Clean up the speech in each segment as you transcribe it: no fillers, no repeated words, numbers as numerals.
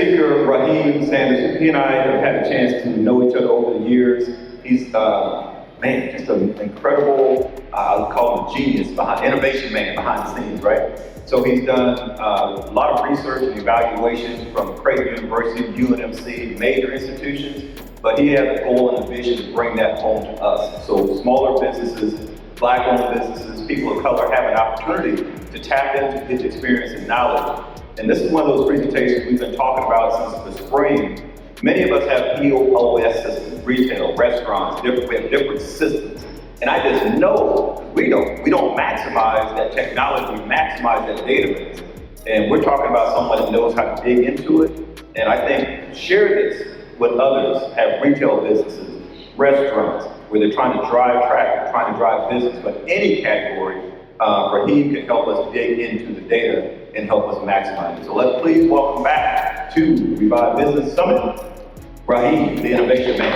speaker, Raheem Sanders, he and I have had a chance to know each other over the years. He's, man, just an incredible, I would call him genius, innovation man behind the scenes, right? So he's done a lot of research and evaluations from Creighton University, UNMC, major institutions, but he has a goal and a vision to bring that home to us. So smaller businesses, Black-owned businesses, people of color have an opportunity to tap into his experience and knowledge. And this is one of those presentations we've been talking about since the spring. Many of us have POS systems, retail, restaurants, we have different systems. And I just know we don't maximize that technology, maximize that database. And we're talking about someone that knows how to dig into it. And I think share this with others, have retail businesses, restaurants, where they're trying to drive traffic, trying to drive business, but any category, Raheem can help us dig into the data and help us maximize it. So let's please welcome back to Revive Business Summit, Raheem, the innovation man.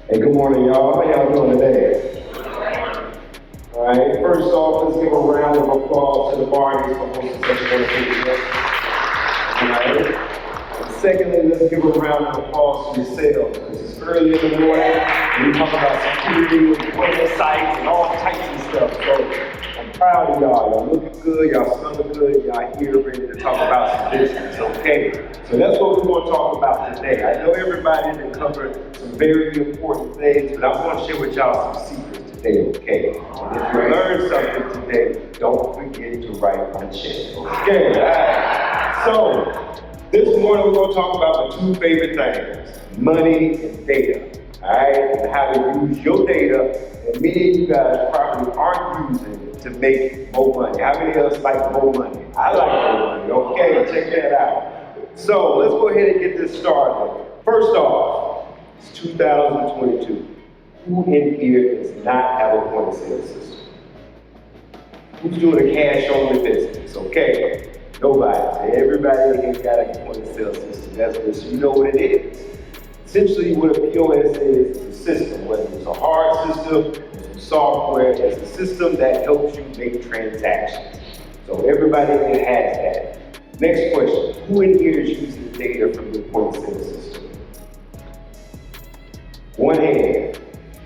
Hey, good morning, y'all. How y'all doing today? All right, first off, let's give a round of applause to the Barneys for hosting such a wonderful event. All right. And secondly, let's give a round of applause to yourselves, because it's early in the morning, and we talk about security, employment sites, and all types of stuff. So I'm proud of y'all. Y'all looking good, y'all smelling good, y'all here ready to talk about some business, okay? So that's what we're going to talk about today. I know everybody didn't cover some very important things, but I'm going to share with y'all some secrets today, okay? And if you learn something today, don't forget to write on a check, okay? All right. So this morning we're going to talk about my two favorite things, money and data, all right? And how to use your data that many of you guys probably aren't using to make more money. How many of us like more money? I like more money, okay? Check that out. So let's go ahead and get this started. First off, it's 2022. Who in here does not have a point of sale system? Who's doing a cash only business? Okay, nobody. Everybody in here got a point of sale system. That's what, so you know what it is. Essentially, what a POS is a system, whether it's a hard system, it's software, it's a system that helps you make transactions. So everybody in here has that. Next question, who in here is using the data from the point of sale system? One hand.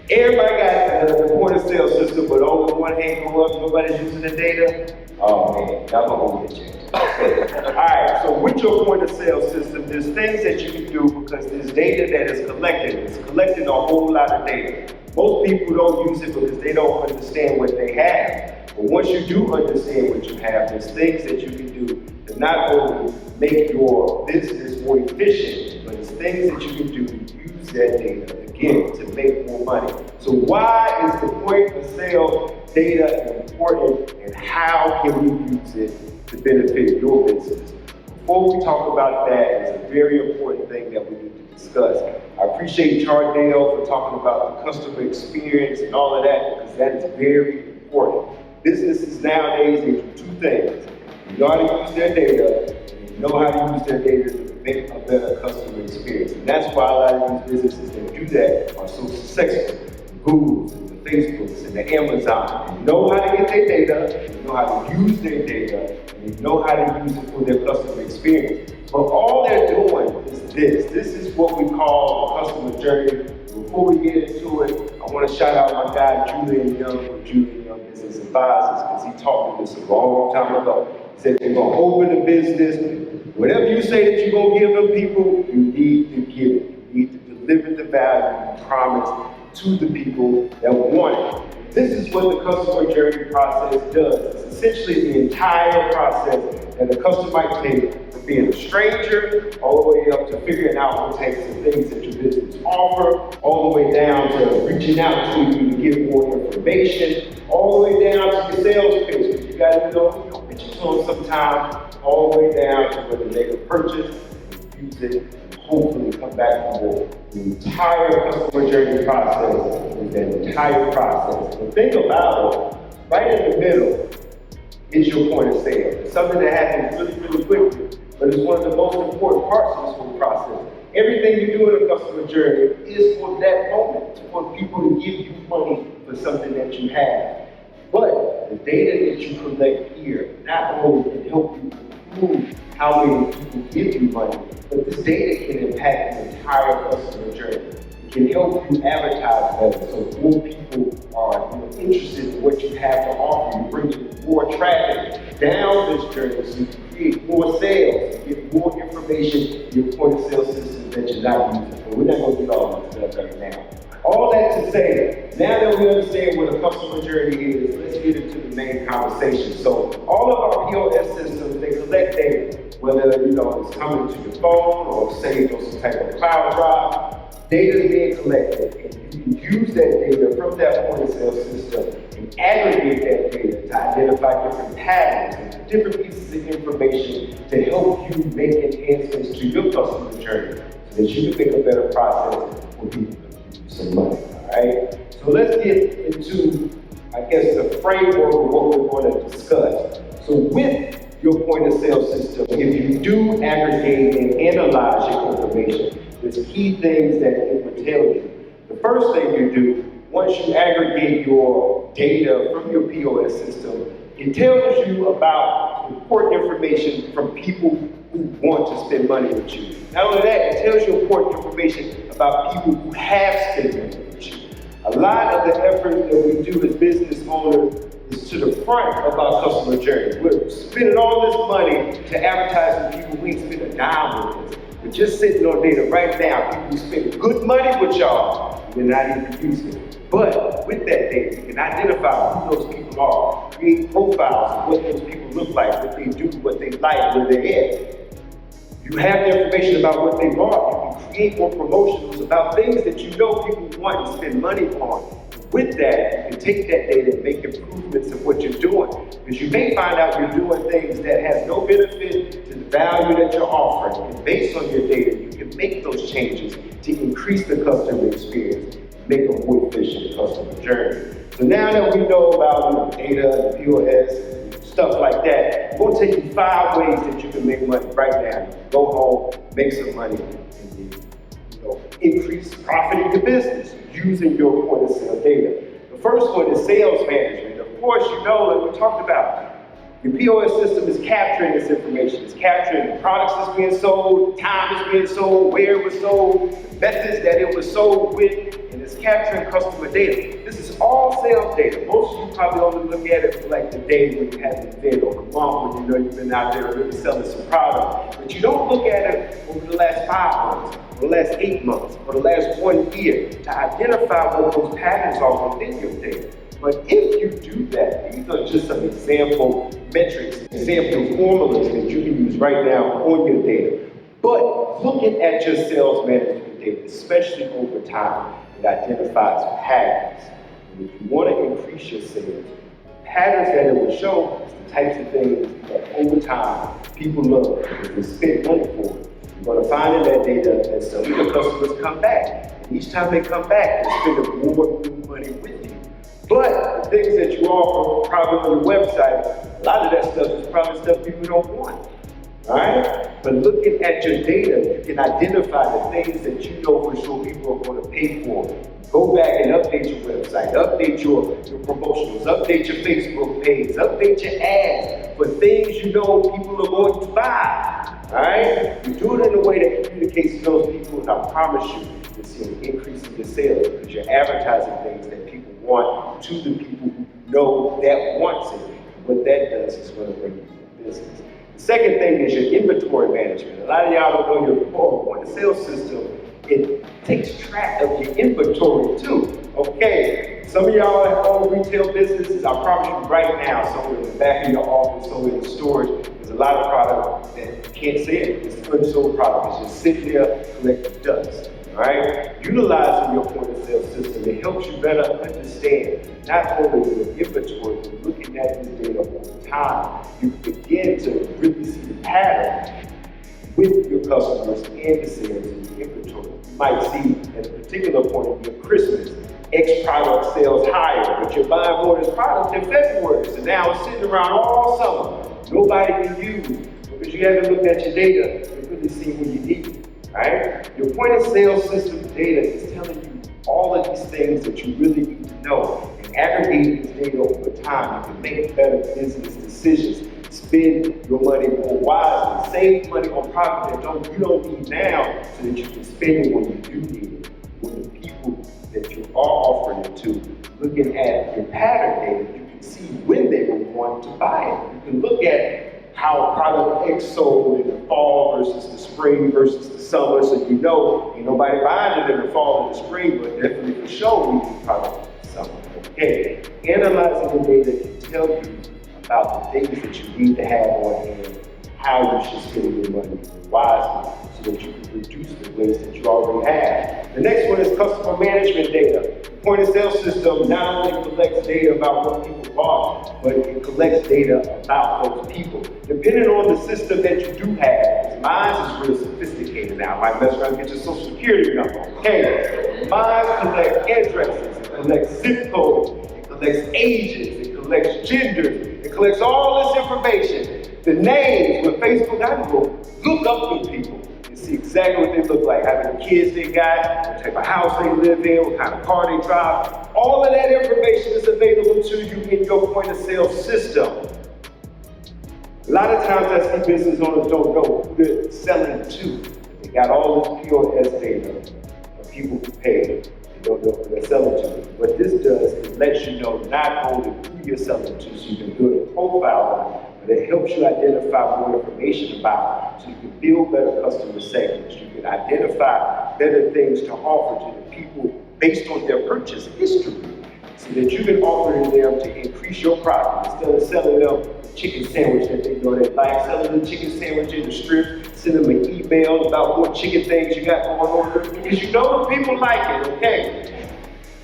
Everybody got the point of sale system, but only one hand go up, nobody's using the data? Oh man, y'all gonna hold your chance. All right, so with your point of sale system, there's things that you can do because there's data that is collected. It's collecting a whole lot of data. Most people don't use it because they don't understand what they have. But once you do understand what you have, there's things that you can do to not only make your business more efficient, but it's things that you can do to use that data, again, to make more money. So why is the point of sale data important, and how can you use it to benefit your business? Before we talk about that, it's a very important thing that we need to discuss. I appreciate Chardale for talking about the customer experience and all of that, because that is very important. Businesses nowadays, they do two things. You know how to use their data, and you know how to use their data to make a better customer experience. And that's why a lot of these businesses that do that are so successful. The Googles and the Facebooks and the Amazon. They know how to get their data, they know how to use their data, and they know how to use it for their customer experience. But all they're doing is this. This is what we call a customer journey. Before we get into it, I want to shout out my guy, Julian Young, from Julian Young Business Advisors, because he taught me this a long time ago. He said, you're going to open a business. Whatever you say that you're going to give them people, you need to give it. You need to deliver the value you promise to the people that want it. This is what the customer journey process does. It's essentially the entire process that a customer might take from being a stranger all the way up to figuring out what types of things that your business offer, all the way down to reaching out to you to get more information, all the way down to your sales pitch, because you got to know pitch it to them sometime, all the way down to whether they can purchase, use it, and hopefully come back for more. The entire customer journey process is that entire process. And think about it, right in the middle is your point of sale. It's something that happens really, really quickly, but it's one of the most important parts of this whole process. Everything you do in a customer journey is for that moment, for people to give you money for something that you have. But the data that you collect here not only can help you improve how many people give you money, but this data can impact the entire customer journey. It can help you advertise better, so more people are interested in what you have to offer. You bring in more traffic down this journey, so you can create more sales, get more information in your point of sale system that you're not using. But we're not going to get all that stuff right now. All that to say, now that we understand what a customer journey is, let's get into the main conversation. So all of our POS systems, they collect data, whether it's coming to your phone or saved on some type of cloud drive. Data is being collected, and you can use that data from that point of sale system and aggregate that data to identify different patterns and different pieces of information to help you make enhancements to your customer journey so that you can make a better process for people some money, all right? So let's get into, the framework of what we're going to discuss. So with your point of sale system, if you do aggregate and analyze your information, there's key things that it will tell you. The first thing you do, once you aggregate your data from your POS system, it tells you about important information from people who want to spend money with you. Not only that, it tells you important information about people who have spent money with you. A lot of the effort that we do as business owners is to the front of our customer journey. We're spending all this money to advertise with people we ain't spend a dime with us. We're just sitting on data right now. People who spend good money with y'all, we're not even using it. But with that data, you can identify who those people are, create profiles of what those people look like, what they do, what they like, where they're at. You have the information about what they bought. You can create more promotions about things that you know people want to spend money on. With that, you can take that data and make improvements of what you're doing. Because you may find out you're doing things that has no benefit to the value that you're offering. And based on your data, you can make those changes to increase the customer experience, make a more efficient customer journey. So now that we know about data and POS, stuff like that, I'm going to take you 5 ways that you can make money right now. Go home, make some money, and increase profit in your business using your point of sale data. The first one is sales management. Of course, like we talked about, your POS system is capturing this information. It's capturing the products that's being sold, the time it's being sold, where it was sold, the methods that it was sold with, and it's capturing customer data. This is all sales data. Most of you probably only look at it for like the day when you have an event or the month when you've been out there really selling some product. But you don't look at it over the last 5 months, or the last 8 months, or the last 1 year to identify what those patterns are within your data. But if you do that, these are just some example metrics, example formulas that you can use right now on your data. But looking at your sales management data, especially over time, it identifies patterns. And if you want to increase your sales, patterns that it will show is the types of things that over time people love because they spend money for it. You're going to find in that data that some of your customers come back. And each time they come back, they're spending more new money with you. But the things that you offer probably on your website, a lot of that stuff is probably stuff people don't want. Alright? But looking at your data, you can identify the things that you know for sure people are going to pay for. Go back and update your website, update your promotionals, update your Facebook page, update your ads for things you know people are going to buy. Alright? You do it in a way that communicates to those people, and I promise you, you'll see an increase in your sales because you're advertising things that people want to the people who know that wants it. And what that does is going to bring you business. The second thing is your inventory management. A lot of y'all don't know your point of sale system. It takes track of your inventory too. Okay, some of y'all that own retail businesses, I promise you right now, somewhere in the back of your office, somewhere in the storage, there's a lot of product that you can't see it. It's unsold product. It's just sitting there collecting dust. Right? Utilizing your point of sale system, it helps you better understand not only your inventory, but looking at this data over time, you begin to really see the pattern with your customers and the sales in your inventory. You might see at a particular point in your Christmas, X product sells higher, but you're buying more of this product in February. So now it's sitting around all summer. Nobody can use because you haven't looked at your data to really see what you need. Right? Your point of sale system data is telling you all of these things that you really need to know. And aggregate this data over time, you can make better business decisions, spend your money more wisely, save money on property that you don't need now so that you can spend it when you do need it. When the people that you are offering it to, looking at your pattern data, you can see when they will want to buy it. You can look at how product X sold in the fall versus the spring versus the summer, so you know ain't nobody buying it in the fall and the spring, but definitely for sure we need product in the summer. Okay, analyzing the data can tell you about the things that you need to have on hand, how you should spend your money wisely so that you can reduce the waste that you already have. The next one is customer management data. The point of sale system not only collects data about what people bought, but it collects data about those people. Depending on the system that you do have, mine is real sophisticated now. I might mess around and get your social security number. Okay, mine collects addresses, it collects zip codes, it collects ages, it collects genders, it collects all this information. The names, with Facebook, I can go look up these people and see exactly what they look like, how many kids they got, what type of house they live in, what kind of car they drive. All of that information is available to you in your point of sale system. A lot of times I see business owners don't know who they're selling to. They got all this POS data of people who pay. They don't know who they're selling to. What this does is let you know not only who you're selling to, so you can build a profile on it, but it helps you identify more information about it, so you can build better customer segments. You can identify better things to offer to the people based on their purchase history, so that you can offer to them to increase your profit instead of selling them chicken sandwich that they know they like, selling the chicken sandwich in the strip, send them an email about what chicken things you got going on, because you know the people like it, okay?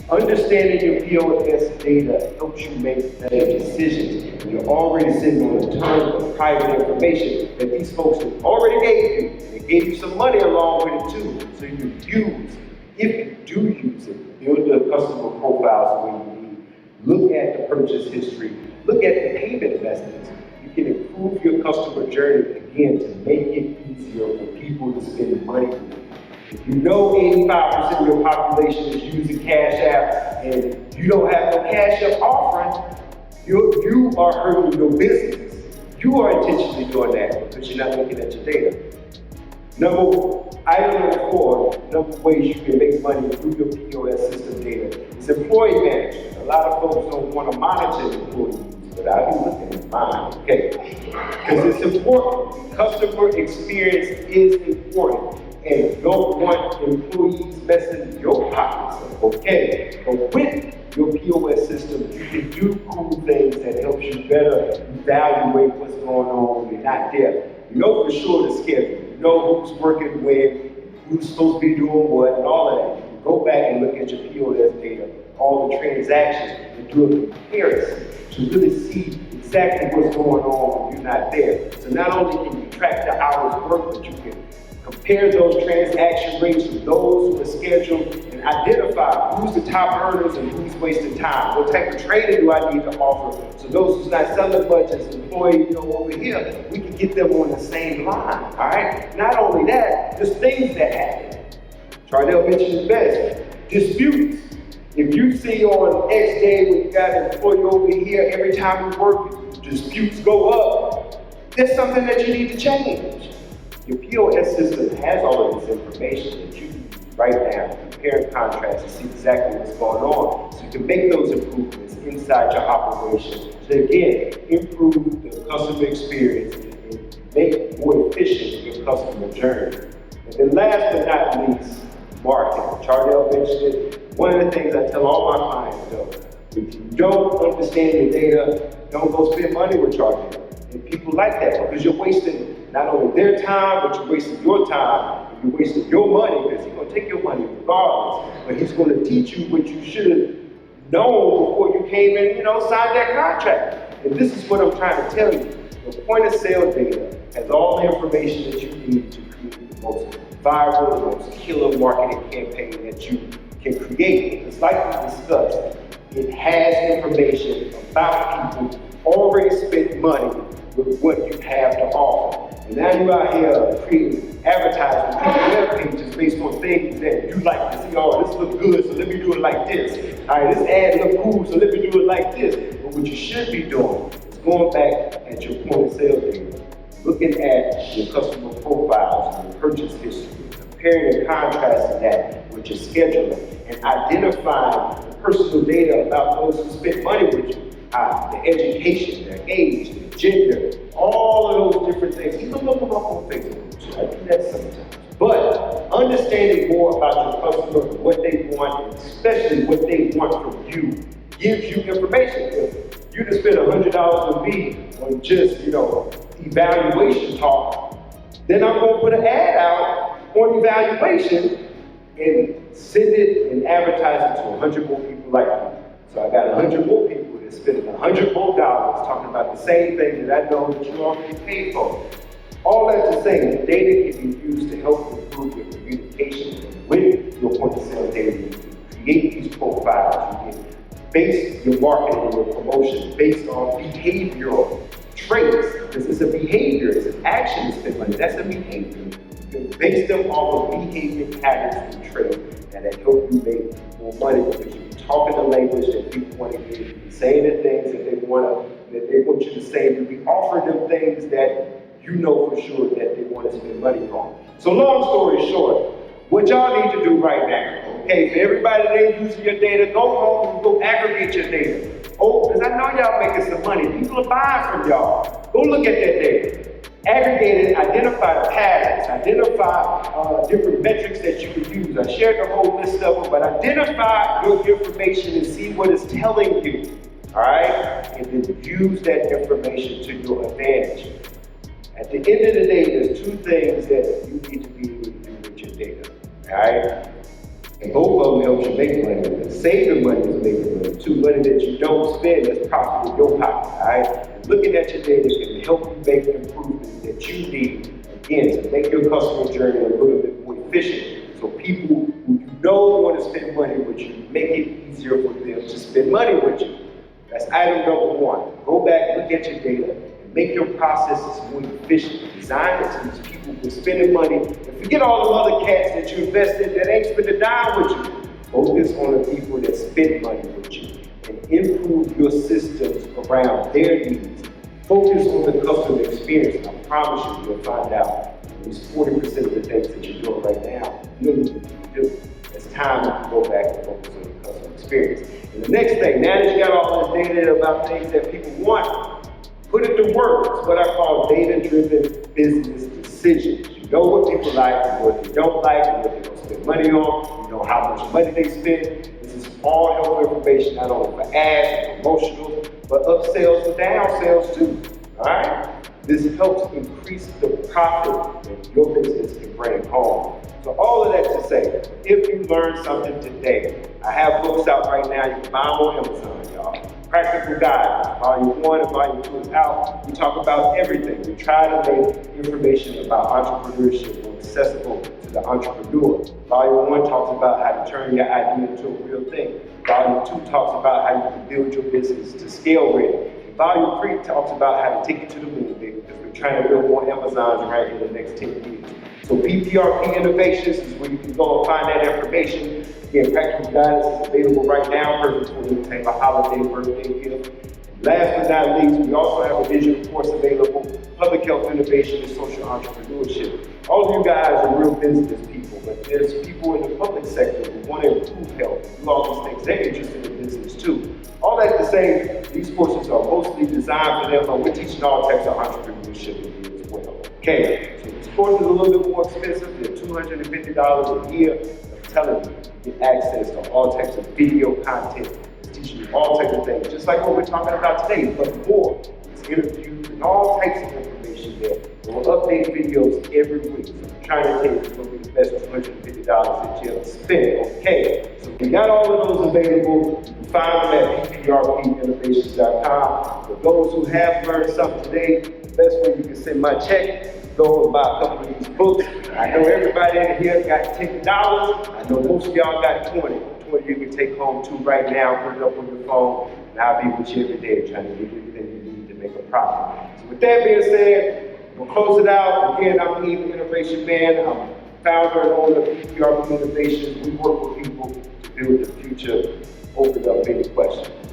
Understanding your POS data helps you make better decisions. And you're already sitting on a ton of private information that these folks have already gave you. And they gave you some money along with it too, so you can use, if you do use it, build the customer profiles the way you need. Look at the purchase history. Look at the payment methods. You can improve your customer journey again to make it easier for people to spend money with you. If you know 85% of your population is using Cash App and you don't have no Cash App offering, you are hurting your business. You are intentionally doing that, but you're not looking at your data. Item number 4, number of ways you can make money through your POS system data is employee management. A lot of folks don't want to monitor employees, but I'll be looking at mine, okay? Because it's important. Customer experience is important. And you don't want employees messing your pockets up, okay? But with your POS system, you can do cool things that helps you better evaluate what's going on when you're not there. You know for sure the schedule. You know who's working when, who's supposed to be doing what, and all of that. You can go back and look at your POS data, all the transactions, and do a comparison to really see exactly what's going on when you're not there. So not only can you track the hours worked, but you can compare those transaction rates with those who are scheduled and identify who's the top earners and who's wasting time. What type of training do I need to offer? So those who's not selling much as an employee, over here, we can get them on the same line, all right? Not only that, there's things that happen. Charnel mentioned it best, disputes. If you see on X day when you got an employee over here, every time you work, disputes go up, there's something that you need to change. Your POS system has all of this information that you can use right now to compare and contrast to see exactly what's going on. So you can make those improvements inside your operation to again improve the customer experience and make more efficient your customer journey. And then last but not least, marketing. Charnel mentioned it. One of the things I tell all my clients though, if you don't understand your data, don't go spend money with Charnel. And people like that because you're wasting not only their time, but you're wasting your time, and you're wasting your money because he's going to take your money regardless, but he's going to teach you what you should have known before you came in, signed that contract. And this is what I'm trying to tell you. The point of sale data has all the information that you need to create the most viral, the most killer marketing campaign that you can create. It's like we discussed. It has information about people who already spent money with what you have to offer. And now you're out here creating advertisements, web pages based on things that you like to see. Oh, this looks good, so let me do it like this. All right, this ad look cool, so let me do it like this. But what you should be doing is going back at your point of sale data, looking at your customer profiles and your purchase history, comparing and contrasting that with your scheduling, and identifying the personal data about those who spent money with you, their education, their age, their gender, all of those different things. You can look them up on Facebook, so I do that sometimes. But understanding more about your customer, what they want, and especially what they want from you, gives you information. If you just spend $100 with me on just, evaluation talk, then I'm going to put an ad out on evaluation and send it and advertise it to 100 more people like me. So I got 100 more people that spending $100 more talking about the same thing that I know that you already paid for. All that to say, the data can be used to help improve your communication with your point of sale data. You can create these profiles. You can base your marketing and your promotion based on behavioral traits, because it's a behavior, it's an action to spend money, that's a behavior. You can base them off of behavior patterns and traits that help you make more money because you're talking the language that people want to hear, you'll be saying the things that they want you to say, you'll be offering them things that you know for sure that they want to spend money on. So long story short, what y'all need to do right now, okay, for everybody that ain't using your data, go home and go aggregate your data. Oh, because I know y'all making some money. People are buying from y'all. Go look at that data. Aggregate it, identify patterns, identify different metrics that you can use. I shared the whole list of them, but identify your information and see what it's telling you, all right? And then use that information to your advantage. At the end of the day, there's two things that you need to be able to do with your data, all right? And both of them help you make money. But saving money is making money too. Money that you don't spend is profit in your pocket, all right? And looking at your data can help you make the improvements that you need, again, to make your customer journey a little bit more efficient. So people who you don't want to spend money with you, make it easier for them to spend money with you. That's item number one. Go back, look at your data, and make your processes more efficient. Design it to these people who are spending money. And forget all the other cats that you invested that ain't spending a dime with you. Focus on the people that spend money with you and improve your systems around their needs. Focus on the customer experience. I promise you, you'll find out at least 40% of the things that you're doing right now, you don't need to do. It's time to go back and focus on the customer experience. And the next thing, now that you got all this data about things that people want, put it to work. It's what I call data-driven business decisions. You know what people like and what they don't like and what they're going to spend money on. You know how much money they spend. This is all helpful information, not only for ads, promotional, but upsells and downsells too. All right? This helps increase the profit that your business can bring home. So all of that to say, if you learned something today, I have books out right now. You can buy them on Amazon, y'all. Practical Guides, Volume 1 and Volume 2 is out. We talk about everything. We try to make information about entrepreneurship more accessible to the entrepreneur. Volume 1 talks about how to turn your idea into a real thing. Volume 2 talks about how you can build your business to scale ready. Volume 3 talks about how to take it to the moon, baby, because we're trying to build more Amazons right in the next 10 years. So PPRP Innovations is where you can go and find that information. Again, Practical Guidance is available right now, perfect for you to take a holiday, birthday gift. Last but not least, we also have a digital course available, Public Health Innovation and Social Entrepreneurship. All of you guys are real business people, but there's people in the public sector who want to improve health, do all these things. They're interested in business too. All that to say, these courses are mostly designed for them, but we're teaching all types of entrepreneurship in here as well. Okay, so this course is a little bit more expensive. They're $250 a year. I'm telling you, you get access to all types of video content. It's teaching you all types of things, just like what we're talking about today, but more. It's interviews and all types of information there. We'll update videos every week. So I'm trying to tell you, it's going to be the best $250 that you'll spend. Okay, so we got all of those available. You can find them at pprpinnovations.com. For those who have learned something today, the best way you can send my check, go and buy a couple of these books. I know everybody in here got $10. I know most of y'all got 20. 20 you can take home too right now, put it up on your phone, and I'll be with you every day trying to give you everything you need to make a profit. So with that being said, we'll close it out. Again, I'm Ian, the Innovation Man. I'm founder and owner of PPRP Innovations. We work with people to build the future open up any questions.